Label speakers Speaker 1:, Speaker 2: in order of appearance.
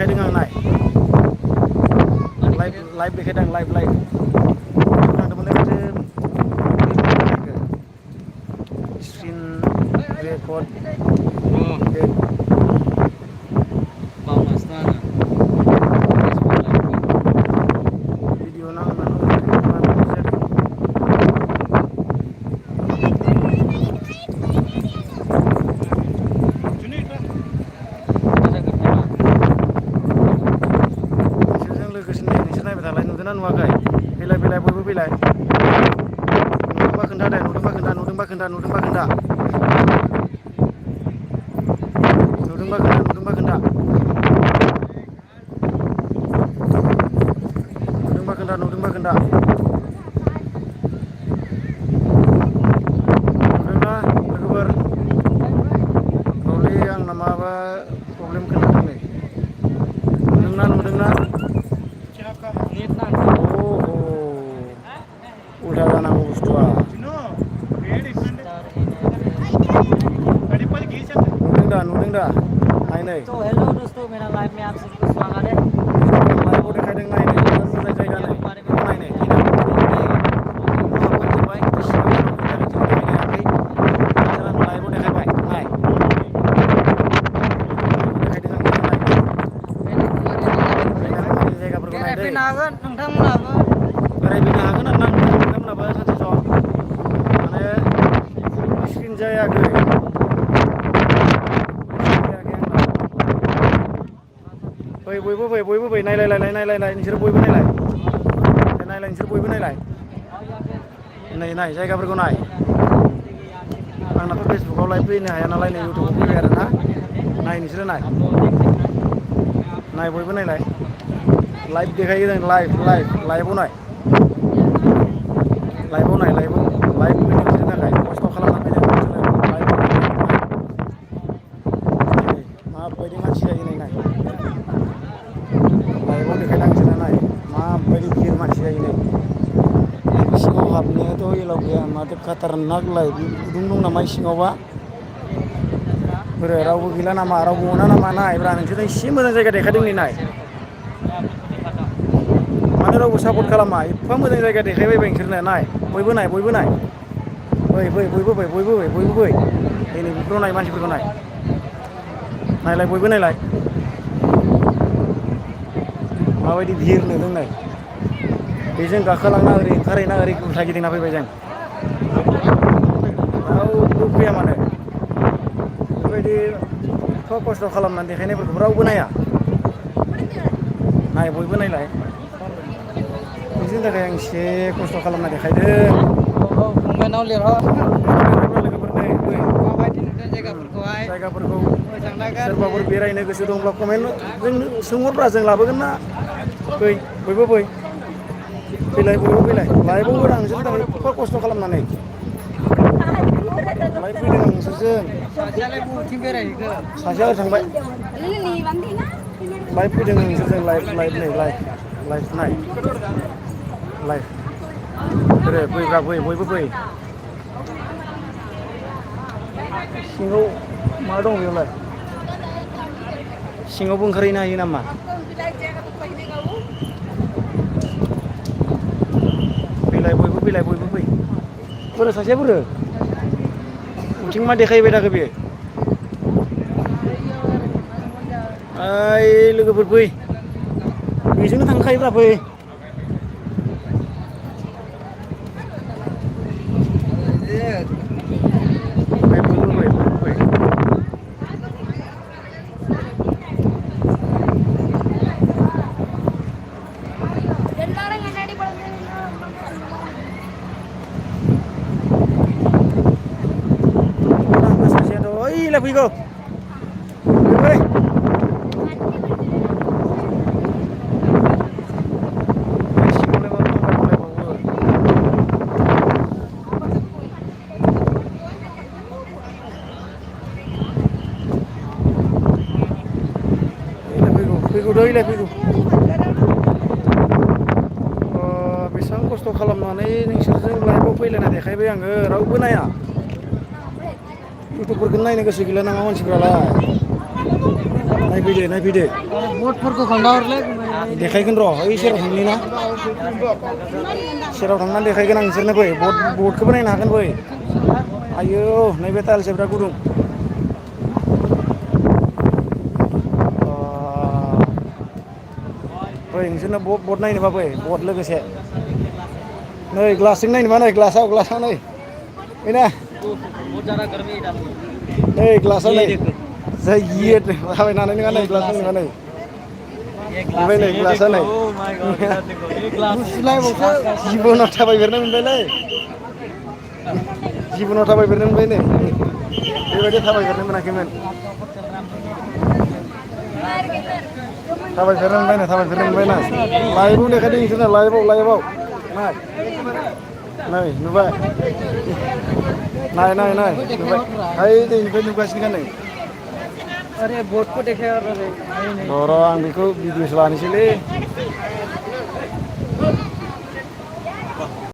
Speaker 1: देखायदों आं नाय live देखायदों live थांदोंमोनलै माथो स्क्रिन रेकर्ड
Speaker 2: बावनासो आङो
Speaker 1: भिडिअ नांगौ नोंसोरजों लोगोसे नोंसोर नायबाय थालाय नुदोंना नुवाखै फैलाय बयबो फैलाय नुदोंबा खोन्था नुदोंबा खोन्था नुदोंना लोगोफोर रलै आंना माबा प्रब्लेम खोन्थादों नै नुदोंना ओहो उल्था जानांगौ बुस्थुआ नुदों दा नायनै
Speaker 2: तो हेलो दोस्तों मेरा लाइव में आप सबको स्वागत है
Speaker 1: लाइभआव देखायदों नायनै मोजां जायगा नै बेखौ नायनै
Speaker 2: बेरायफैनो हागोन नोंथांमोनहाबो
Speaker 1: बेरायफैनो हागोन आरो ना नोंथांमोनहाबो सानसे सम माने स्क्रिन जायाखै बयबो फै नायलाय नोंसोर बयबो नायलाय नोंसोर बयबो नायलाय नाय जायगाफोरखौ नाय आंनाथ' फेसबुकाव लाइभ फैनो हाया नालाय नै इउटुबाव फैबाय आरो ना नाय नोंसोरो नाय बयबो नायलाय लाइभ देखायो जों लाइभआव नाय फैदों नोंसोरनि थाखाय खस्थ' खालामना फैदों नोंसोरो माबायदि मानसि जायो नै नाय लाइभआव देखायदों नोंसोरो नाय माबायदि भिर मानसि जायो नै सिङाव हाबनायाथ' एलाव गैया माथो खाटारनाक लाइभ गुदुं दं नामा सिङावबा बोरो रावबो गैला नामा रावबो अना नामा नायब्रा नोंसोरो एसे मोजां जायगा देखायदों नै नाय मानो रावबो सापर्ट खालामा एफा मोजां जायगा देखायबायबाय नोंसोरनो नाय बयबो नाय बयबो फै नै बेफोराव नाय मानसिफोरखौ नायलाय बयबो नायलाय माबायदि भिर नुदों नै बेजों गाखोलांना ओरै ओंखारहैना ओरै उल्था गिदिंना फैबाय जों रावबो फैया मानो बेबायदि एफा खस्थ' खालामनानै देखायनायफोरखौ रावबो नाया बयबो नायलाय बिदिनि थाखाय आं एसे खस्थ' खालामना देखायदों
Speaker 2: कमेन्टआव लिरहर माबायदि नुदों
Speaker 1: जायगाफोरखौ
Speaker 2: मोजां ना गाज्रि
Speaker 1: सोरबाफोर बेरायनो गोसो दंब्ला कमेन्ट जोंनो सोंहरब्रा जों लाबोगोन ना बयबो फैलाय लाइभआव होदां नोंसोरनि थाखाय एफा खस्थ' खालामनानै लाइभ फैदों आं नोंसोरजों
Speaker 2: सासेयालाय बबेथिं बेरायहैखो
Speaker 1: सासेया ओरै थांबाय लाइभ फैदों नोंसोरजों लाइभ नाय फैब्रा बयबो फै सिङाव मा दं बेयावलाय सिङावबो ओंखारहैनो हायो नामा फैलाय बयबो फै बोरो सासेया बोरो बिथिं मा देखायबाय थाखो बेयो ओइ लोगोफोर फै बेजोंनो थांखायोब्रा फै फैगौ फैगौ बेसेबां खस्थ' खालामनानै नोंसोरजों लाइभआव फैलायना देखायबाय आङो रावबो नाया इउटुबफोरखौनो नायनो गोसो गैला नामा मानसिफ्रालाय नायफैदो
Speaker 2: बटफोरखौ खोन्थाहरलै
Speaker 1: देखायगोन र' ओइ सेराव थांनि ना सेराव थांनानै देखायगोन आं नोंसोरनो फै बटखौबो नायनो हागोन फै आयौ नैबे टाइल्सआ बिराद गुदुं फै नोंसोरनो बट नायनोबा फै बट लोगोसे नै ग्लासजों नायनोबा नै ग्लासाव नै बेना नै ग्लासाव नै जाय गियो थाबायनानै नङा नै ग्लास नायनोबा नै ओमफ्राय नै ग्लासा नै जिबनाव थाबायफेरनो मोनबायलै जिबनाव थाबायफेरनो मोनबाय नै बेबायदि थाबायफेरनो मोनाखैमोन थाबायफेरनो मोनबाय ना लाइभआव देखायदों नोंसोरनो लाइभआव नै नुबाय नाय नुबाय ओइ दैनिफ्राय नुगासिनो नै
Speaker 2: अरे बटखौ देखायहर
Speaker 1: र' आं बेखौ भिडिअ'सो लानोसैलै